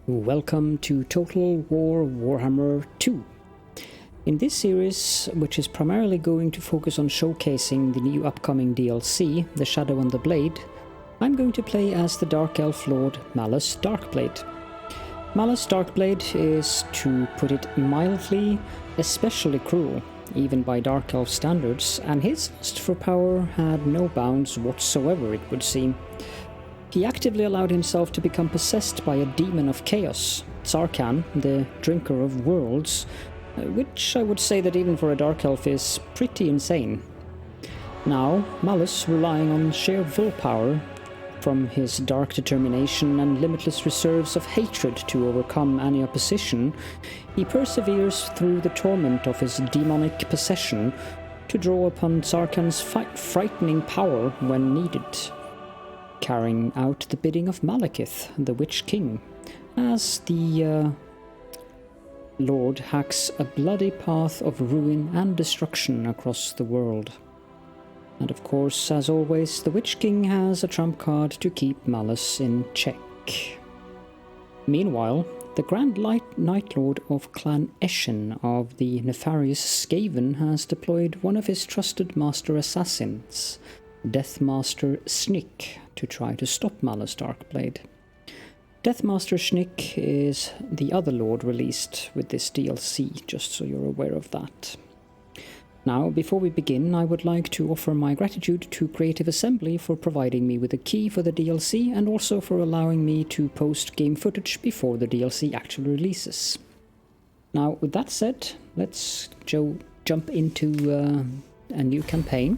Welcome to Total War Warhammer 2. In this series, which is primarily going to focus on showcasing the new upcoming DLC, The Shadow and the Blade, I'm going to play as the Dark Elf Lord Malus Darkblade. Malus Darkblade is, to put it mildly, especially cruel, even by Dark Elf standards, and his lust for power had no bounds whatsoever, it would seem. He actively allowed himself to become possessed by a demon of chaos, Tsarkan, the Drinker of Worlds, which I would say that even for a Dark Elf is pretty insane. Now, Malus, relying on sheer willpower, from his dark determination and limitless reserves of hatred to overcome any opposition, he perseveres through the torment of his demonic possession to draw upon Tsarkan's frightening power when needed, carrying out the bidding of Malekith, the Witch King, as the Lord hacks a bloody path of ruin and destruction across the world. And of course, as always, the Witch King has a trump card to keep Malus in check. Meanwhile, the Grand Night Lord of Clan Eshin of the nefarious Skaven has deployed one of his trusted master assassins, Deathmaster Snikch, to try to stop Malus Darkblade. Deathmaster Snikch is the other lord released with this DLC, just so you're aware of that. Now, before we begin, I would like to offer my gratitude to Creative Assembly for providing me with a key for the DLC and also for allowing me to post game footage before the DLC actually releases. Now, with that said, let's jump into a new campaign.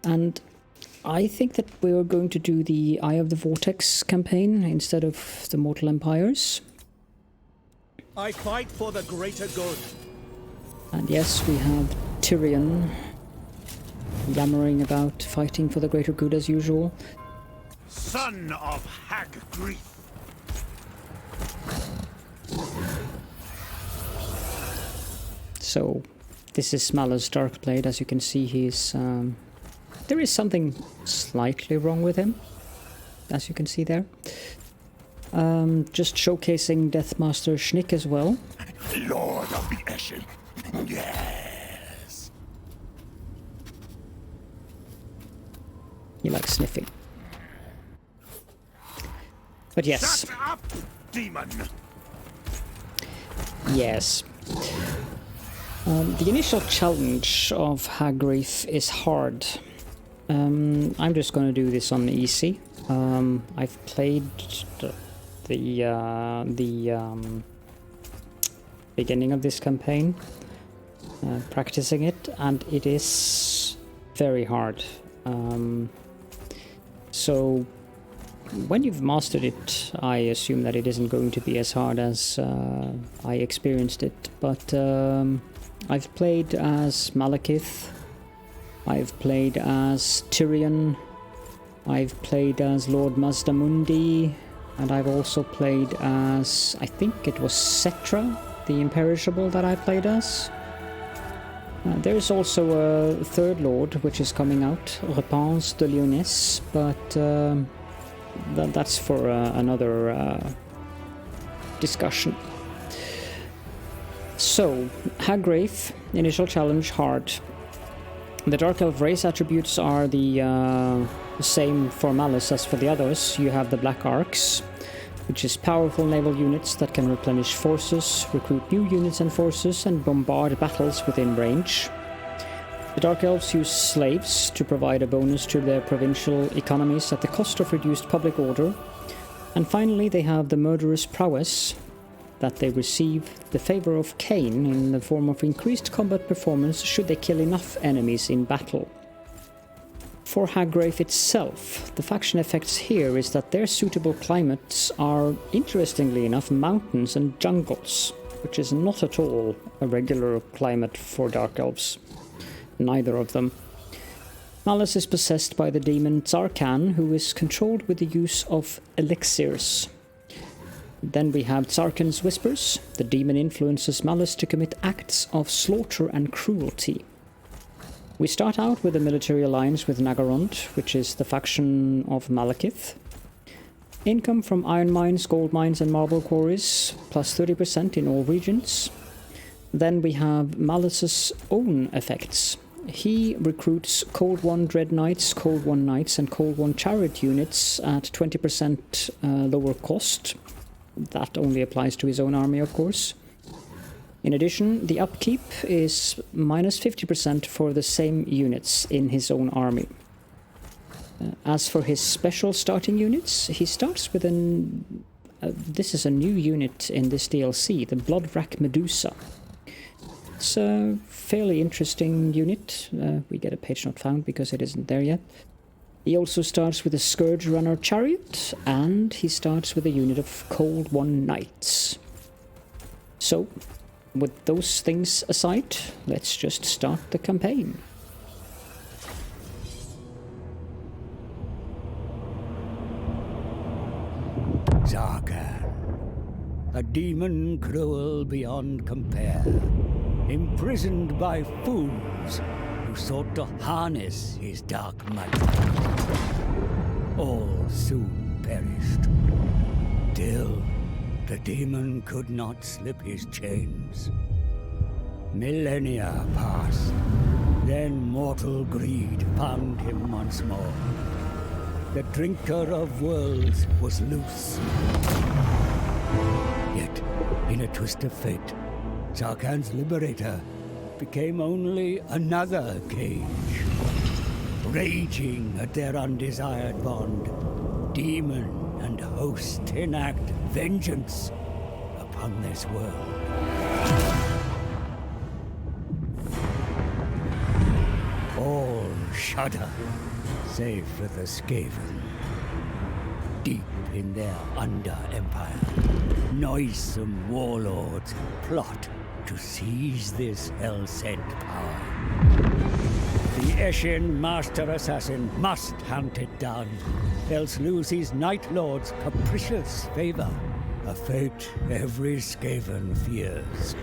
And I think that we're going to do the Eye of the Vortex campaign instead of the Mortal Empires. I fight for the greater good. And yes, we have Tyrion yammering about fighting for the greater good as usual. Son of Hag Graef. So, this is Malus Darkblade. As you can see, he's there is something slightly wrong with him, as you can see there. Just showcasing Deathmaster Snikch as well. Lord of the Eshin. Yes. He likes sniffing. But yes. Shut up, demon. Yes. The initial challenge of Hag Graef is hard. I'm just going to do this on easy. I've played the beginning of this campaign, practicing it, and it is very hard. So when you've mastered it, I assume that it isn't going to be as hard as I experienced it. But I've played as Malekith. I've played as Tyrion, I've played as Lord Mazdamundi, and I've also played as, I think it was Cetra, the Imperishable that I played as. There's also a third lord which is coming out, Repense de Lyonesse, but that's for another discussion. So, Hag Graef, initial challenge, hard. The Dark Elf race attributes are the same for Malus as for the others. You have the Black Arcs, which is powerful naval units that can replenish forces, recruit new units and forces, and bombard battles within range. The Dark Elves use slaves to provide a bonus to their provincial economies at the cost of reduced public order. And finally, they have the Murderous Prowess, that they receive the favor of Cain in the form of increased combat performance should they kill enough enemies in battle. For Hag Graef itself, the faction effects here is that their suitable climates are, interestingly enough, mountains and jungles, which is not at all a regular climate for Dark Elves. Neither of them. Malus is possessed by the demon Tsarkan, who is controlled with the use of elixirs. Then we have Tsarkan's Whispers. The demon influences Malus to commit acts of slaughter and cruelty. We start out with a military alliance with Naggarond, which is the faction of Malekith. Income from iron mines, gold mines and marble quarries, plus 30% in all regions. Then we have Malus's own effects. He recruits Cold One Dread Knights, Cold One Knights and Cold One Chariot units at 20% lower cost. That only applies to his own army, of course. In addition, the upkeep is minus 50% for the same units in his own army. As for his special starting units, he starts with an... this is a new unit in this DLC, the Bloodwrack Medusa. It's a fairly interesting unit. We get a page not found because it isn't there yet. He also starts with a Scourge Runner Chariot, and he starts with a unit of Cold One Knights. So, with those things aside, let's just start the campaign. Zarkan, a demon cruel beyond compare, imprisoned by fools who sought to harness his dark might. All soon perished. Still, the demon could not slip his chains. Millennia passed, then mortal greed found him once more. The drinker of worlds was loose. Yet, in a twist of fate, Zarkan's liberator became only another cage. Raging at their undesired bond, demon and host enact vengeance upon this world. All shudder, save for the Skaven. Deep in their under-empire, noisome warlords plot to seize this hell-sent power. The Eshin Master Assassin must hunt it down, else lose his Night Lord's capricious favor, a fate every Skaven fears.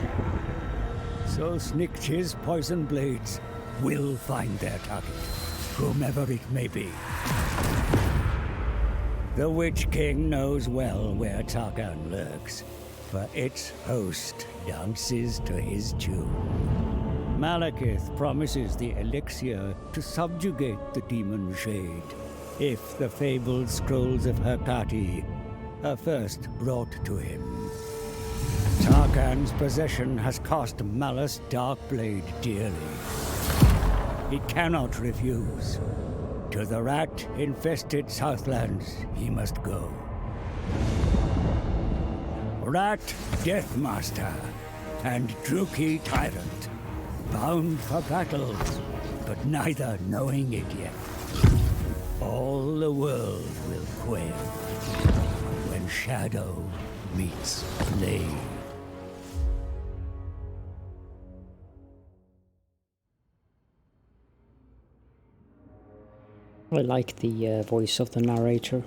So Snikch's poison blades will find their target, whomever it may be. The Witch King knows well where Zarkan lurks, for its host dances to his tune. Malekith promises the elixir to subjugate the demon shade, if the fabled scrolls of Hecate are first brought to him. Zarkan's possession has cost Malus Darkblade dearly. He cannot refuse. To the rat-infested Southlands he must go. Rat Deathmaster and Druki Tyrant, bound for battle, but neither knowing it yet. All the world will quail when shadow meets flame. I like the voice of the narrator.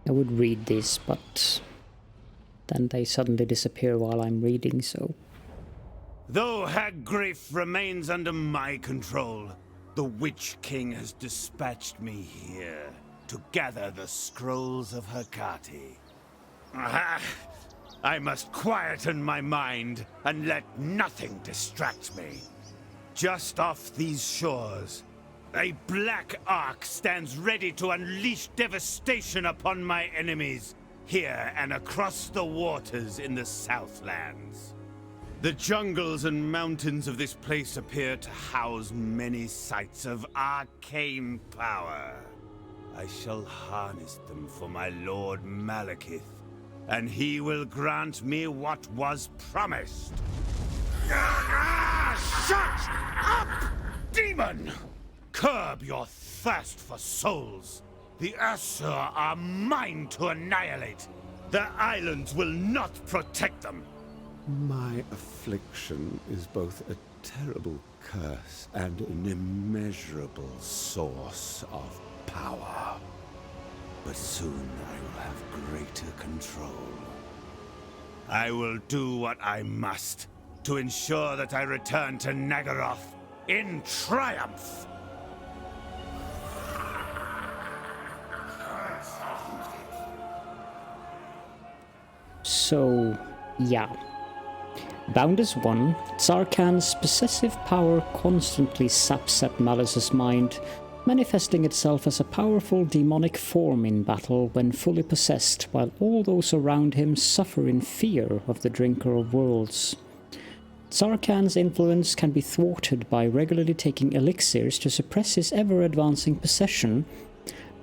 I would read this, but then they suddenly disappear while I'm reading, so... Though Hag Graef remains under my control, the Witch King has dispatched me here to gather the scrolls of Hecate. Aha! I must quieten my mind and let nothing distract me. Just off these shores, a black ark stands ready to unleash devastation upon my enemies, here and across the waters in the Southlands. The jungles and mountains of this place appear to house many sites of arcane power. I shall harness them for my lord Malekith, and he will grant me what was promised. Shut up, demon! Curb your thirst for souls. The Asur are mine to annihilate. The islands will not protect them. My affliction is both a terrible curse and an immeasurable source of power. But soon I will have greater control. I will do what I must to ensure that I return to Nagaroth in triumph! So, yeah. Bound as one, Tsarkan's possessive power constantly saps at Malus's mind, manifesting itself as a powerful demonic form in battle when fully possessed, while all those around him suffer in fear of the Drinker of Worlds. Tsarkan's influence can be thwarted by regularly taking elixirs to suppress his ever-advancing possession,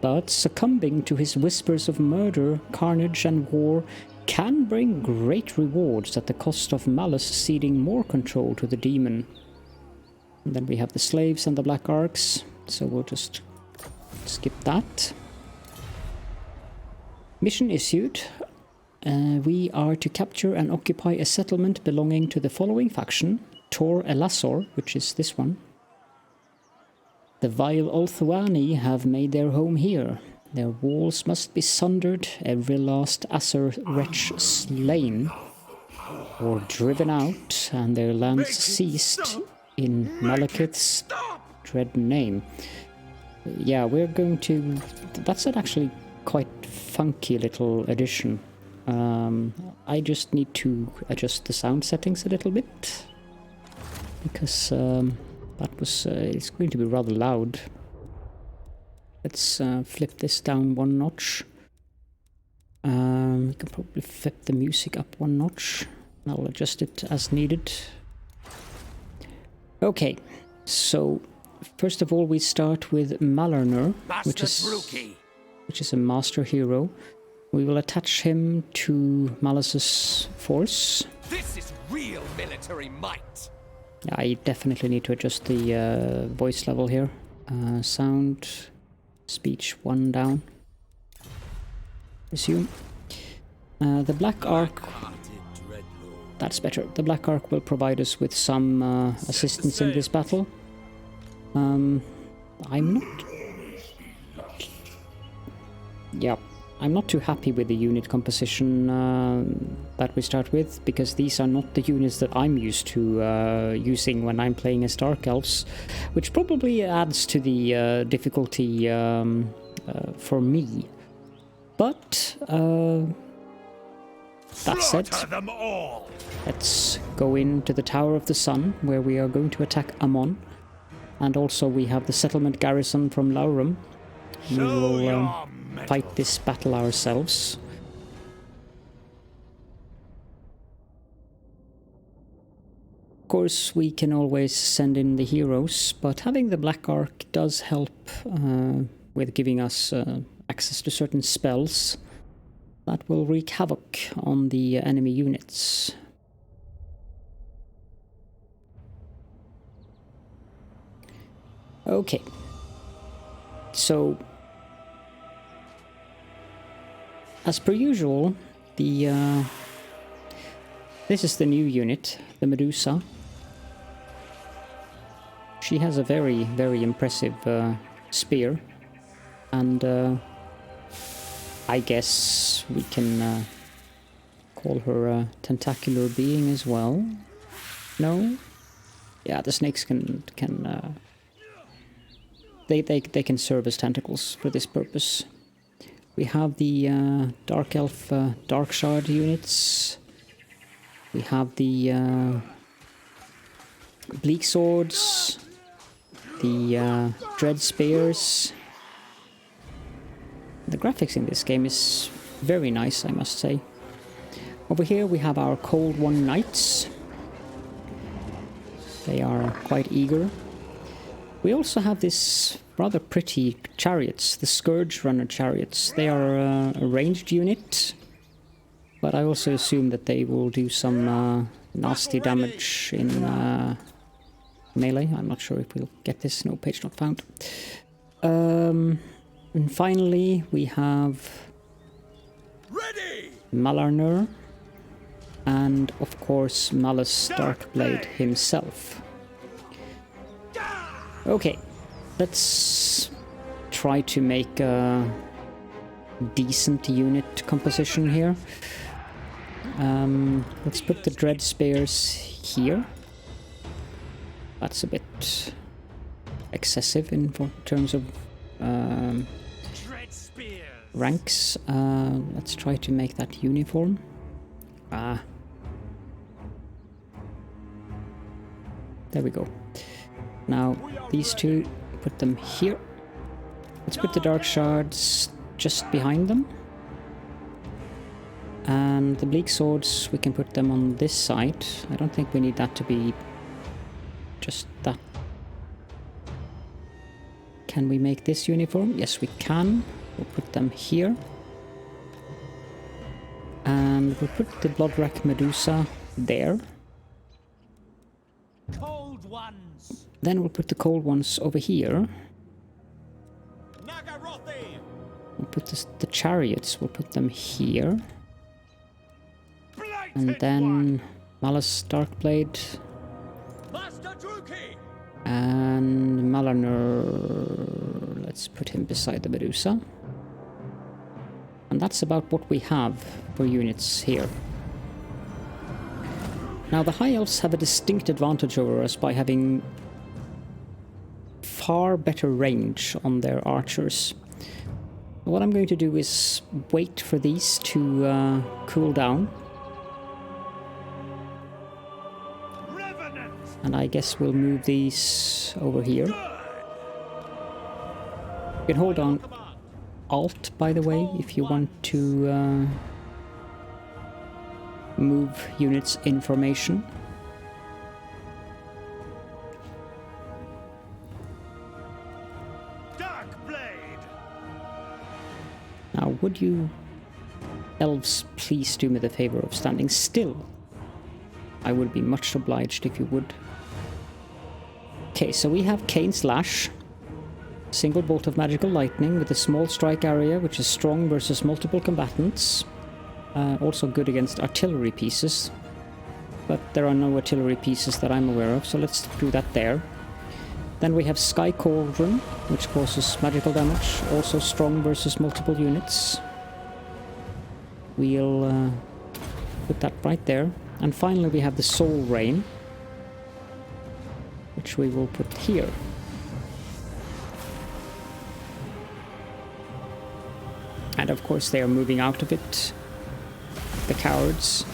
but succumbing to his whispers of murder, carnage and war can bring great rewards at the cost of Malus ceding more control to the demon. And then we have the slaves and the black arcs, so we'll just skip that. Mission issued. We are to capture and occupy a settlement belonging to the following faction: Tor Elasor, which is this one. The vile Ulthuani have made their home here. Their walls must be sundered, every last Asur wretch slain, or driven out, and their lands seized in Malekith's dread name. Yeah, we're going to... That's an actually quite funky little addition. I just need to adjust the sound settings a little bit, because that was... it's going to be rather loud. Let's flip this down one notch. We can probably flip the music up one notch. I'll adjust it as needed. Okay, so first of all we start with Malernur, which is a master hero. We will attach him to Malus's force. This is real military might. I definitely need to adjust the voice level here. Sound, speech 1 down. Resume. The Black Ark... That's better. The Black Ark will provide us with some assistance in this battle. I'm not... Yeah, I'm not too happy with the unit composition that we start with, because these are not the units that I'm used to using when I'm playing as Dark Elves, which probably adds to the difficulty for me. But, that said, let's go into the Tower of the Sun, where we are going to attack Amon. And also we have the settlement garrison from Laurum. We will fight this battle ourselves. Of course, we can always send in the heroes, but having the Black Ark does help with giving us access to certain spells that will wreak havoc on the enemy units. Okay, so as per usual, this is the new unit, the Medusa. She has a very, very impressive spear, and I guess we can call her a tentacular being as well. No? Yeah, the snakes can they can serve as tentacles for this purpose. We have the Dark Elf Dark Shard units. We have the Bleak Swords, the Dread Spears. The graphics in this game is very nice, I must say. Over here we have our Cold One Knights. They are quite eager. We also have this rather pretty chariots, the Scourge Runner chariots. They are a ranged unit, but I also assume that they will do some nasty damage in melee. I'm not sure if we'll get this. No, page not found. And finally, we have Malernur, and of course Malus Darkblade himself. Okay, let's try to make a decent unit composition here. Let's put the Dread Spears here. That's a bit excessive in terms of ranks. Let's try to make that uniform. There we go. Now, these two, put them here. Let's put the Dark Shards just behind them. And the Bleak Swords, we can put them on this side. I don't think we need that to be just that. Can we make this uniform? Yes, we can. We'll put them here. And we'll put the Bloodwrack Medusa there. Cold ones. Then we'll put the cold ones over here. We'll put the chariots, we'll put them here. And then Malus Darkblade. And Malarnur, let's put him beside the Medusa. And that's about what we have for units here. Now the High Elves have a distinct advantage over us by having far better range on their archers. What I'm going to do is wait for these to cool down. And I guess we'll move these over here. You can hold on Alt, by the way, if you want to move units in formation. Now, would you elves please do me the favor of standing still? I would be much obliged if you would. Okay, so we have Kane's Lash. Single bolt of magical lightning with a small strike area, which is strong versus multiple combatants. Also good against artillery pieces. But there are no artillery pieces that I'm aware of, so let's do that there. Then we have Sky Cauldron, which causes magical damage, also strong versus multiple units. We'll put that right there. And finally we have the Soul Rain, which we will put here. And of course they are moving out of it, the cowards.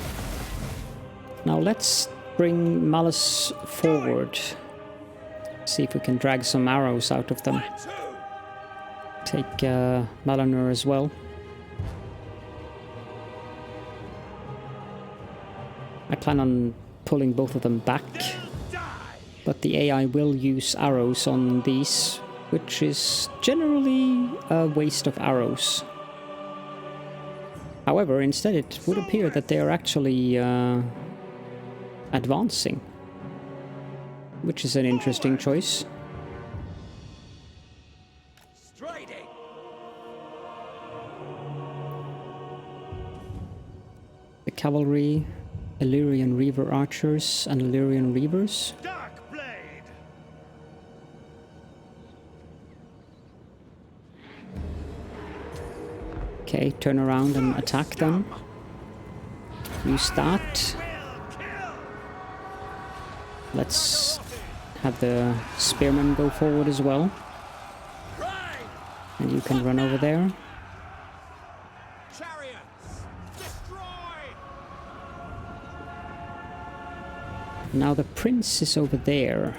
Now let's bring Malus forward. See if we can drag some arrows out of them. Take Malarnur as well. I plan on pulling both of them back, but the AI will use arrows on these, which is generally a waste of arrows. However, instead it would appear that they are actually advancing, which is an interesting choice. The cavalry, Illyrian Reaver archers and Illyrian Reavers. Okay, turn around and attack them. Use that. Let's have the spearmen go forward as well. And you can run over there. Now the prince is over there.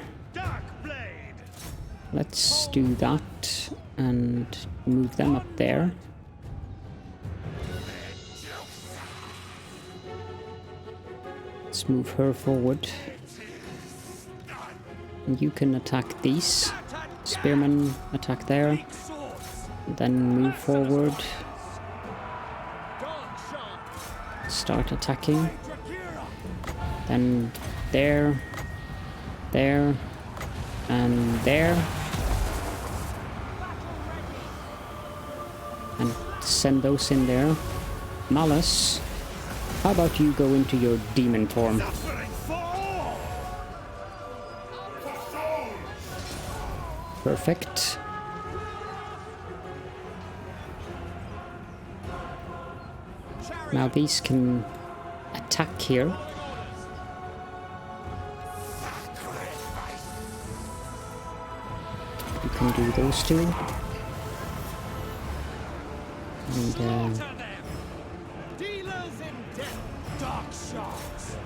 Let's do that and move them up there. Let's move her forward. And you can attack these. Spearmen attack there. Then move forward. Start attacking. Then there, there, and there. And send those in there. Malus, how about you go into your demon form? Perfect. Now these can attack here. You can do those two. And Dealers in death, dark sharks.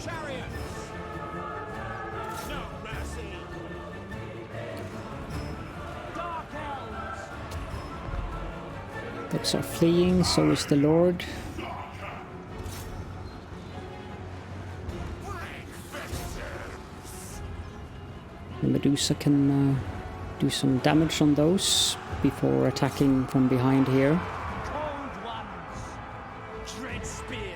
Chariots. No mercy. Dark Elves. those are fleeing, so is the Lord. The Medusa can do some damage on those before attacking from behind here. Cold ones. Dread spears.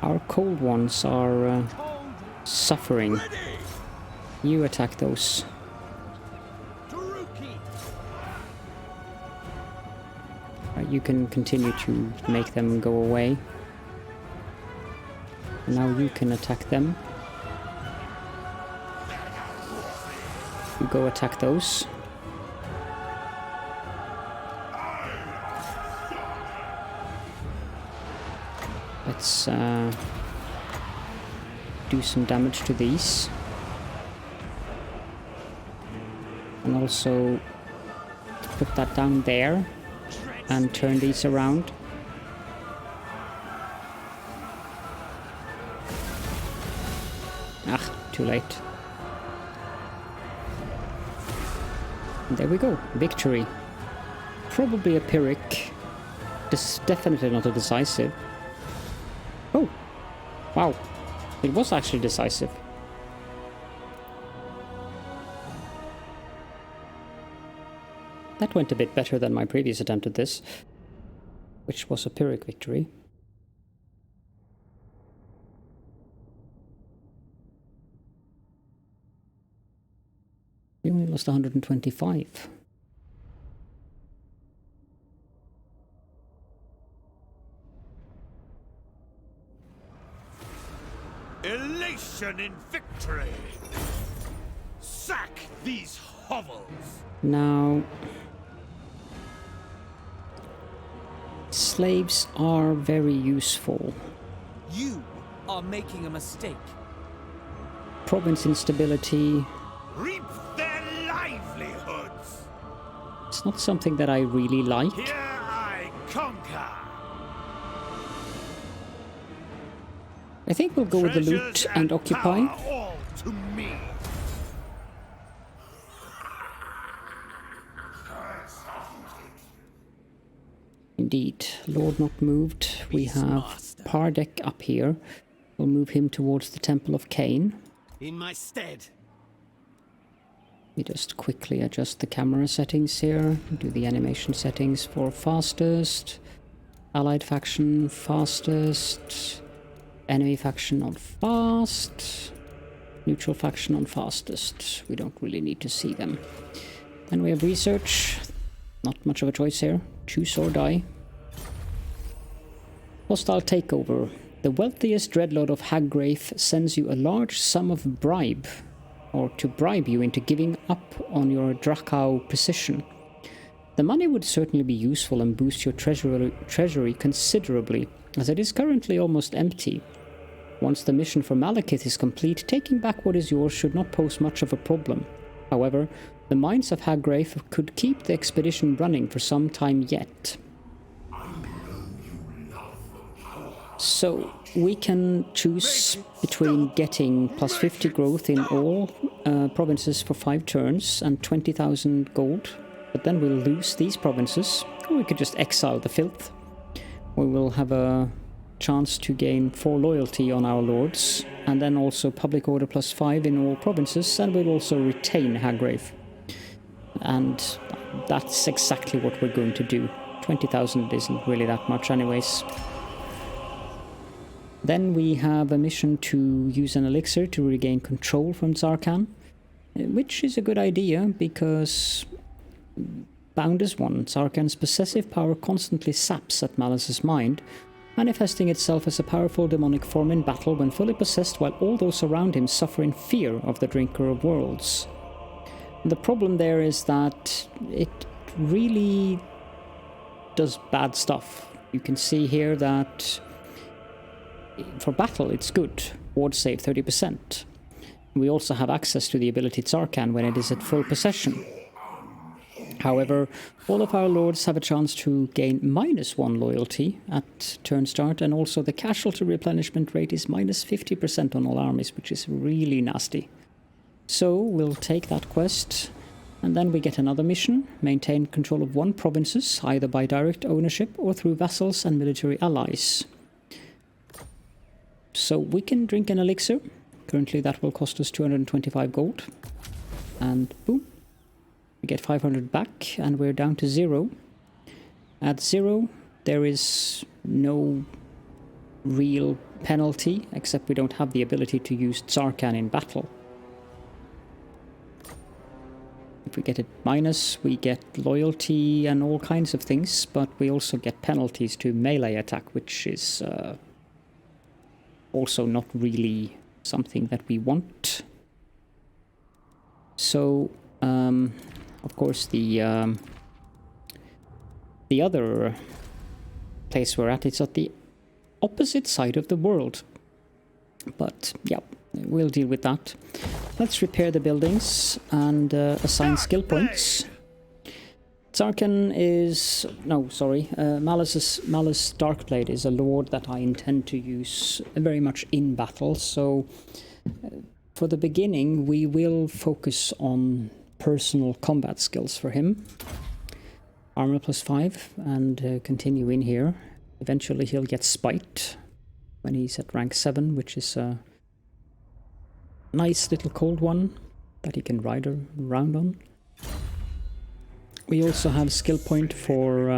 Our cold ones are suffering. You attack those. You can continue to make them go away. Now you can attack them. You go attack those. Let's do some damage to these. And also put that down there. And turn these around. Ah, too late. And there we go, victory. Probably a Pyrrhic. This is definitely not a decisive. Oh, wow, it was actually decisive. That went a bit better than my previous attempt at this, which was a Pyrrhic victory. We only lost 125. Elation in victory! Sack these hovels! Now, slaves are very useful. You are making a mistake. Province instability. Reap their livelihoods! It's not something that I really like. Here I conquer! I think we'll go with the loot Treasures and occupy. power all to me! Indeed, Lord not moved. We have Pardek up here. We'll move him towards the Temple of Cain. In my stead. We just quickly adjust the camera settings here. Do the animation settings for fastest. Allied faction fastest. Enemy faction on fast. Neutral faction on fastest. We don't really need to see them. Then we have research. Not much of a choice here. Choose or die. Hostile takeover. The wealthiest dreadlord of Hag Graef sends you a large sum of bribe, or to bribe you into giving up on your Drakau position. The money would certainly be useful and boost your treasury considerably, as it is currently almost empty. Once the mission for Malekith is complete, taking back what is yours should not pose much of a problem. However, the mines of Hag Graef could keep the expedition running for some time yet. So, we can choose between getting plus 50 growth in all provinces for 5 turns and 20,000 gold, but then we'll lose these provinces, or we could just exile the filth. We will have a chance to gain 4 loyalty on our lords, and then also public order plus 5 in all provinces, and we'll also retain Hag Graef. And that's exactly what we're going to do. 20,000 isn't really that much anyways. Then we have a mission to use an elixir to regain control from Zarkan, which is a good idea because bound as one, Sarkhan's possessive power constantly saps at Malus's mind, manifesting itself as a powerful demonic form in battle when fully possessed, while all those around him suffer in fear of the Drinker of Worlds. The problem there is that it really does bad stuff. You can see here that for battle it's good, ward save 30%. We also have access to the ability Sarkhan when it is at full possession. However, all of our lords have a chance to gain -1 loyalty at turn start, and also the casualty replenishment rate is -50% on all armies, which is really nasty. So we'll take that quest, and then we get another mission: maintain control of 1 provinces, either by direct ownership or through vassals and military allies. So we can drink an elixir. Currently that will cost us 225 gold. And boom. We get 500 back, and we're down to 0. At 0, there is no real penalty, except we don't have the ability to use Sarkhan in battle. If we get it minus, we get loyalty and all kinds of things, but we also get penalties to melee attack, which is also not really something that we want. So, of course, the other place we're at, it's at the opposite side of the world. But, yeah, we'll deal with that. Let's repair the buildings and assign skill points. Sarkhan is... no, sorry. Malus Darkblade is a lord that I intend to use very much in battle, so for the beginning we will focus on personal combat skills for him. Armor +5, and continue in here. Eventually he'll get Spite when he's at rank 7, which is a nice little cold one that he can ride around on. We also have skill point for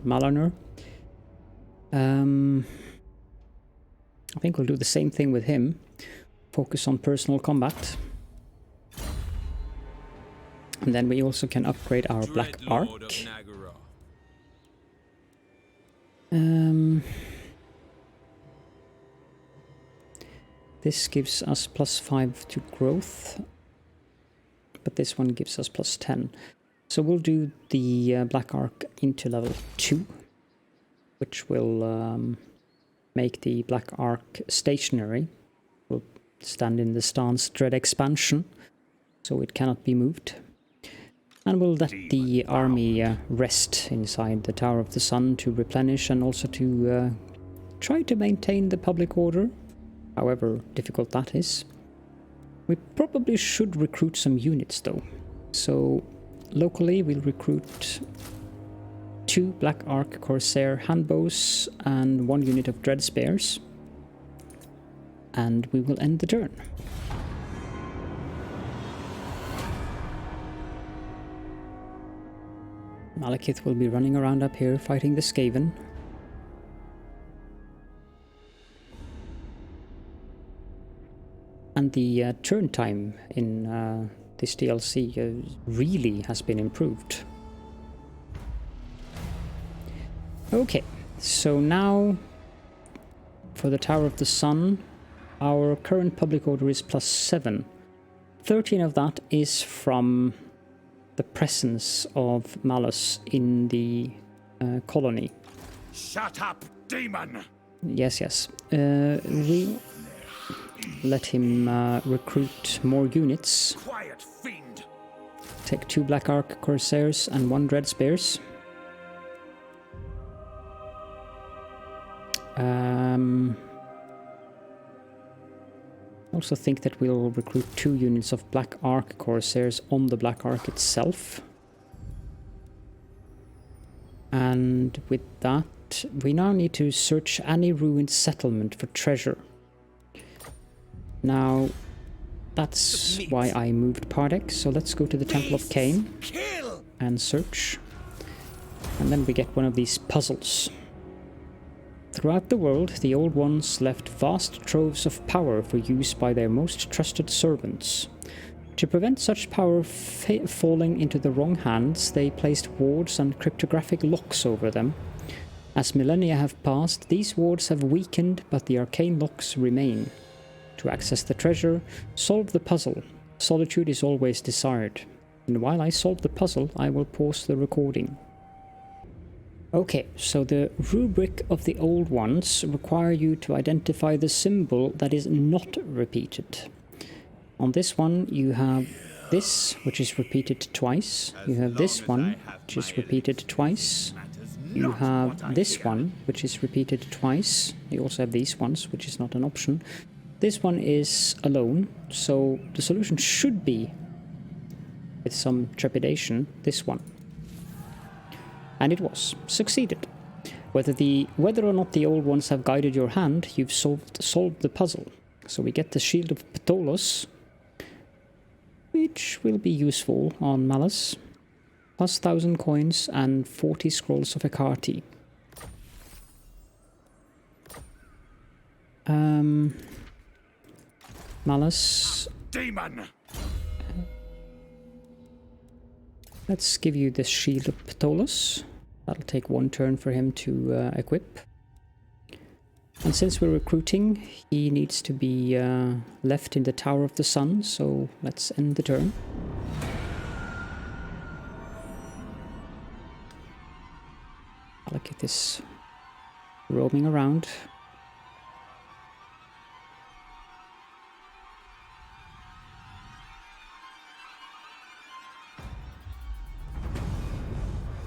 Malorner. I think we'll do the same thing with him. Focus on personal combat. And then we also can upgrade our Black Arc. This gives us +5 to growth, but this one gives us +10. So we'll do the Black Arc into level 2, which will make the Black Arc stationary. Will stand in the stance Dread Expansion, so it cannot be moved. And we'll let the army rest inside the Tower of the Sun to replenish, and also to try to maintain the public order, however difficult that is. We probably should recruit some units though. So locally we'll recruit 2 Black Arc Corsair handbows and 1 unit of Dread Spears. And we will end the turn. Malekith will be running around up here fighting the Skaven. And the turn time in this DLC really has been improved. Okay, so now for the Tower of the Sun, our current public order is +7. 13 of that is from the presence of Malus in the colony. Shut up, demon! Yes, yes. We let him recruit more units. Quiet fiend! Take 2 Black Arc Corsairs and 1 Dread Spears. Also think that we'll recruit 2 units of Black Arc Corsairs on the Black Arc itself. And with that, we now need to search any ruined settlement for treasure. Now, that's why I moved Pardek, so let's go to the Temple of Cain and search. And then we get one of these puzzles. Throughout the world, the Old Ones left vast troves of power for use by their most trusted servants. To prevent such power falling into the wrong hands, they placed wards and cryptographic locks over them. As millennia have passed, these wards have weakened, but the arcane locks remain. To access the treasure, solve the puzzle. Solitude is always desired. And while I solve the puzzle, I will pause the recording. Okay, so the rubric of the old ones require you to identify the symbol that is not repeated. On this one, you have this, which is repeated twice. You have this one, which is repeated twice. You have this one, which is repeated twice. You also have these ones, which is not an option. This one is alone, so the solution should be, with some trepidation, this one. And it was. Succeeded. Whether or not the old ones have guided your hand, you've solved the puzzle. So we get the Shield of Ptolos, which will be useful on Malus. Plus 1,000 coins and 40 scrolls of Hecate. Malus. Demon! Let's give you the Shield of Ptolos. That'll take one turn for him to equip. And since we're recruiting, he needs to be left in the Tower of the Sun, so let's end the turn. Malekith is roaming around.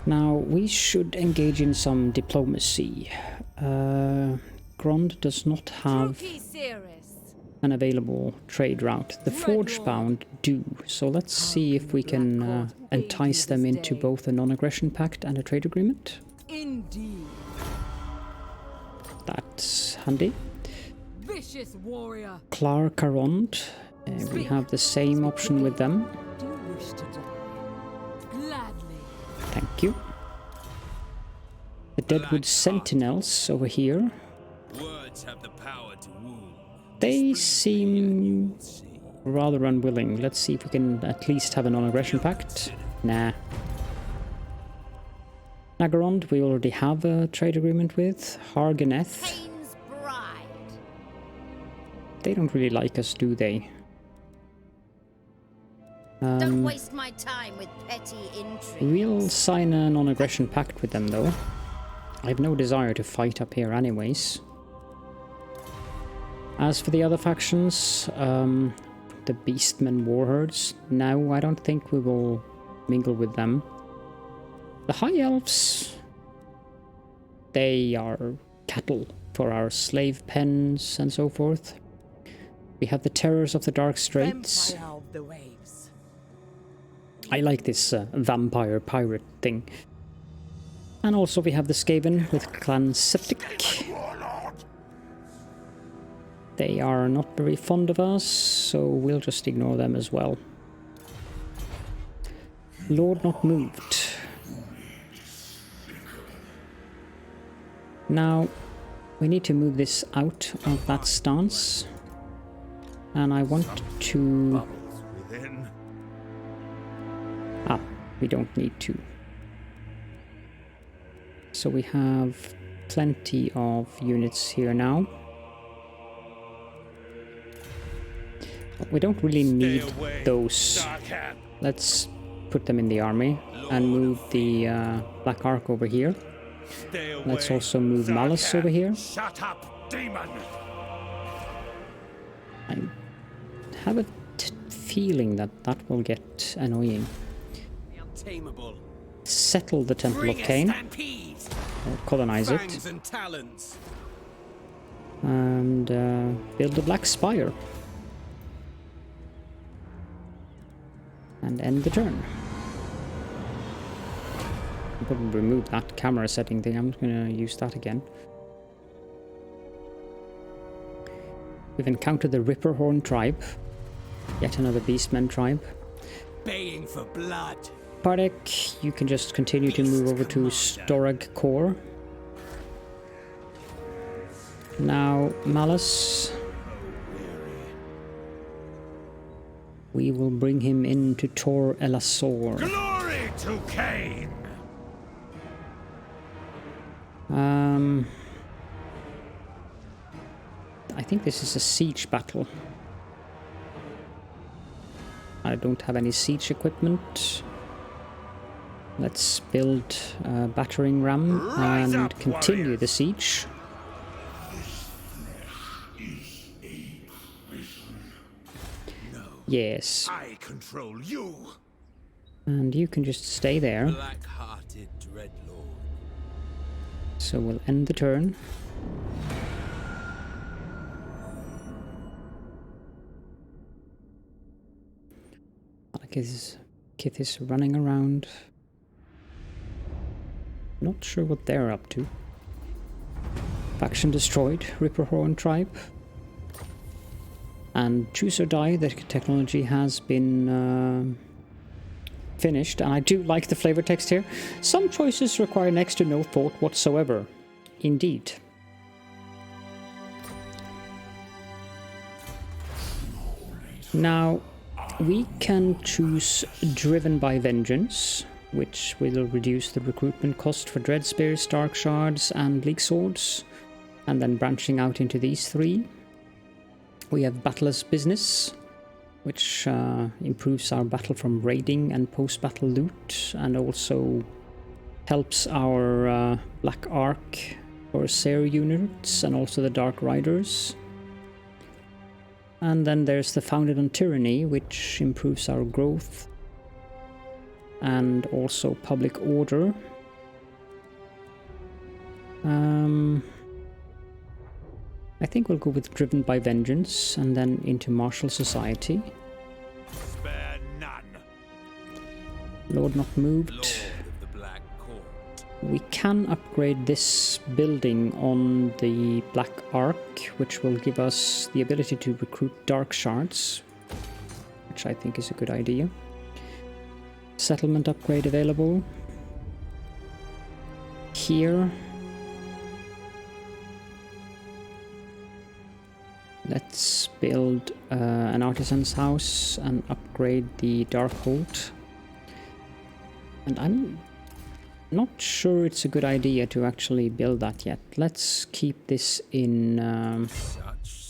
Now, we should engage in some diplomacy. Grond does not have an available trade route. The Forgebound do, so let's see if we can entice them into both a non-aggression pact and a trade agreement. Indeed. That's handy. Vicious warrior. Klar Karond, we have the same option with them. Do you wish to die? Gladly. Thank you. The Deadwood Sentinels over here. Words have the power to wound. They seem rather unwilling. Let's see if we can at least have a non-aggression pact. Nah. Nagarond, we already have a trade agreement with. Harganeth. They don't really like us, do they? Don't waste my time with petty intrigue. We'll sign a non-aggression pact with them, though. I have no desire to fight up here anyways. As for the other factions, the Beastmen Warherds, no, I don't think we will mingle with them. The High Elves, they are cattle for our slave pens and so forth. We have the Terrors of the Dark Straits. Vampire of the waves. I like this vampire pirate thing. And also we have the Skaven with Clan Eshin. They are not very fond of us, so we'll just ignore them as well. Lord not moved. Now, we need to move this out of that stance. And I want to... Ah, we don't need to. So we have plenty of units here now. But we don't really need those. Let's put them in the army and move the Black Ark over here. Let's also move Malus over here. Shut up, demon! I have a feeling that that will get annoying. Settle the Temple of Cain. Or colonize it. And build a Black Spire. And end the turn. I'll probably remove that camera setting thing. I'm not going to use that again. We've encountered the Ripperhorn tribe. Yet another Beastmen tribe. Baying for blood. Bardek, you can just continue to move over to Storag Core. Now, Malus. we will bring him into Tor Elasor. Glory to Cain! I think this is a siege battle. I don't have any siege equipment. Let's build a battering ram and continue the siege. Yes. I control you. And you can just stay there. Black-hearted dreadlord. So we'll end the turn. Malekith is running around. Not sure what they're up to. Faction destroyed, Ripperhorn tribe. And choose or die, the technology has been finished. And I do like the flavor text here. Some choices require next to no thought whatsoever. Indeed. Now, we can choose Driven by Vengeance, which will reduce the recruitment cost for Dread Spears, Dark Shards, and Bleak Swords, and then branching out into these three. We have Battler's Business, which improves our battle from raiding and post-battle loot, and also helps our Black Ark Corsair units, and also the Dark Riders. And then there's the Founded on Tyranny, which improves our growth and also public order. I think we'll go with Driven by Vengeance and then into Martial Society. Spare none. Lord not moved. Lord of the Black Court. We can upgrade this building on the Black Ark, which will give us the ability to recruit Dark Shards, which I think is a good idea. Settlement upgrade available. Here. Let's build an artisan's house and upgrade the Darkhold. And I'm not sure it's a good idea to actually build that yet. Let's keep this in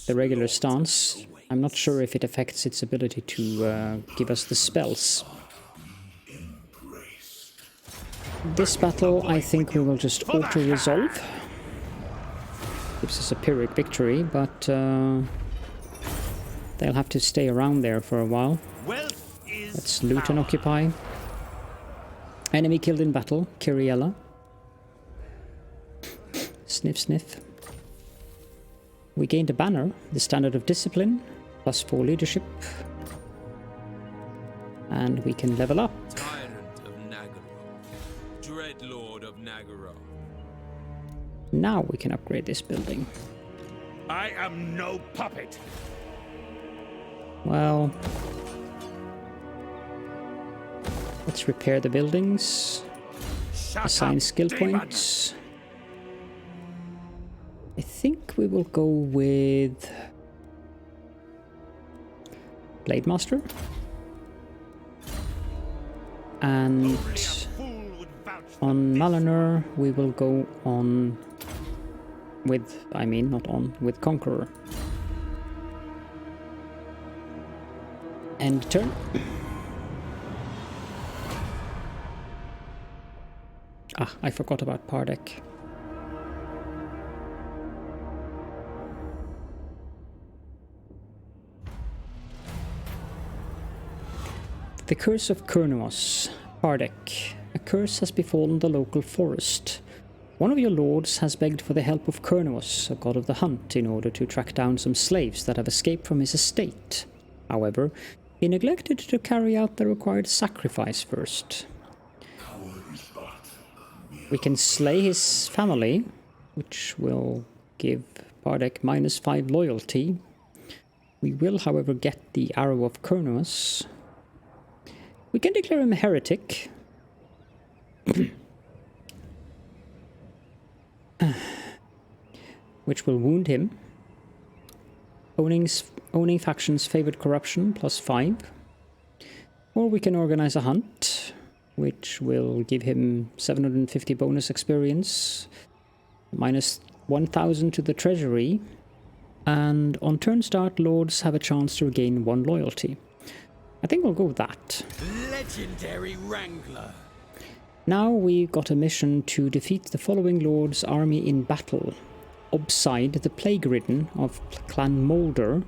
the regular stance. I'm not sure if it affects its ability to give us the spells. This battle, I think we will just auto-resolve. Gives us a Pyrrhic victory, but they'll have to stay around there for a while. Let's loot and occupy. Enemy killed in battle, Kiriella. Sniff, sniff. We gained a banner, the Standard of Discipline, +4 leadership. And we can level up. Tyrant of Nagaroth. Dreadlord of Nagaroth. Now we can upgrade this building. I am no puppet. Well, let's repair the buildings. Assign skill points. I think we will go with Blademaster. And on Maliner, we will go on with, with Conqueror. End turn. Ah, I forgot about Pardek. The Curse of Kurnuos. Pardek. A curse has befallen the local forest. One of your lords has begged for the help of Kurnuos, a god of the hunt, in order to track down some slaves that have escaped from his estate. However, he neglected to carry out the required sacrifice first. We can slay his family, which will give Pardek -5 loyalty. We will, however, get the Arrow of Kurnuos. We can declare him a heretic. Which will wound him. Owning factions favored corruption +5. Or we can organize a hunt, which will give him 750 bonus experience, minus 1000 to the treasury, and on turn start, lords have a chance to regain 1 loyalty. I think we'll go with that. Legendary Wrangler. Now we got a mission to defeat the following lord's army in battle. Obside the Plague-Ridden of Clan Moulder,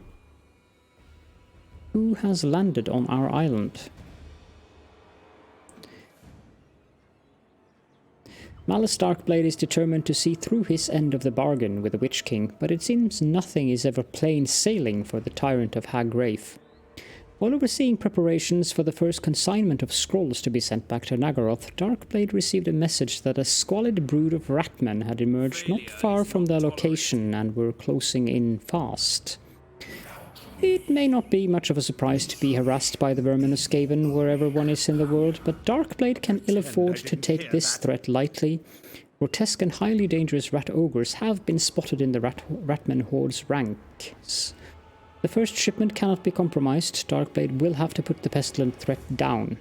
who has landed on our island. Malus Darkblade is determined to see through his end of the bargain with the Witch King, but it seems nothing is ever plain sailing for the tyrant of Hag Graef. While overseeing preparations for the first consignment of scrolls to be sent back to Nagaroth, Darkblade received a message that a squalid brood of ratmen had emerged not far from their location and were closing in fast. It may not be much of a surprise to be harassed by the vermin of Skaven wherever one is in the world, but Darkblade can ill afford to take this threat lightly. Grotesque and highly dangerous rat ogres have been spotted in the ratman horde's ranks. The first shipment cannot be compromised. Darkblade will have to put the pestilent threat down.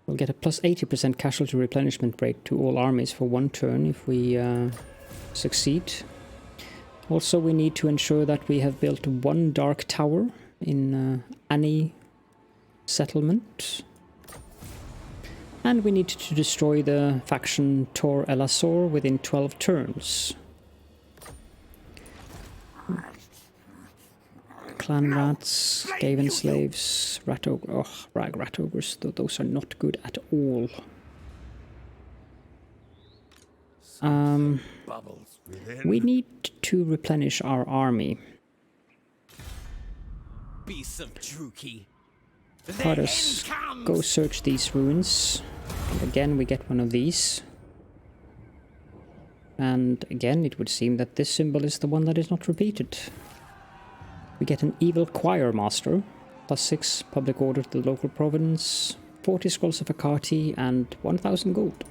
We'll get a plus 80% casualty replenishment rate to all armies for 1 turn if we succeed. Also, we need to ensure that we have built 1 dark tower in any settlement. And we need to destroy the faction Tor Elasor within 12 turns. Clan rats, Skaven slaves, rat ogres, those are not good at all. We need to replenish our army. Beasts of Druki. Let us go search these ruins. And again, we get one of these. And again, it would seem that this symbol is the one that is not repeated. We get an evil choir master, plus 6 public order to the local province, 40 scrolls of Akati, and 1000 gold.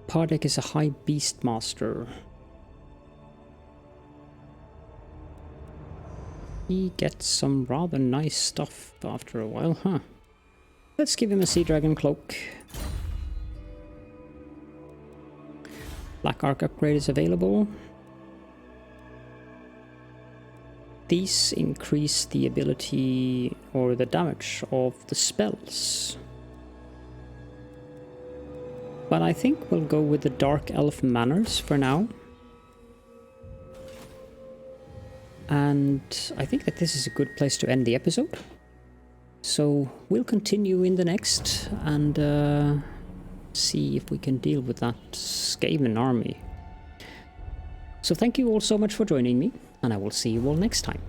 Pardek is a high beast master. He gets some rather nice stuff after a while, huh? Let's give him a Sea Dragon cloak. Black Arc upgrade is available. These increase the ability or the damage of the spells. But I think we'll go with the Dark Elf manners for now. And I think that this is a good place to end the episode. So we'll continue in the next and see if we can deal with that Skaven army. So thank you all so much for joining me, and I will see you all next time.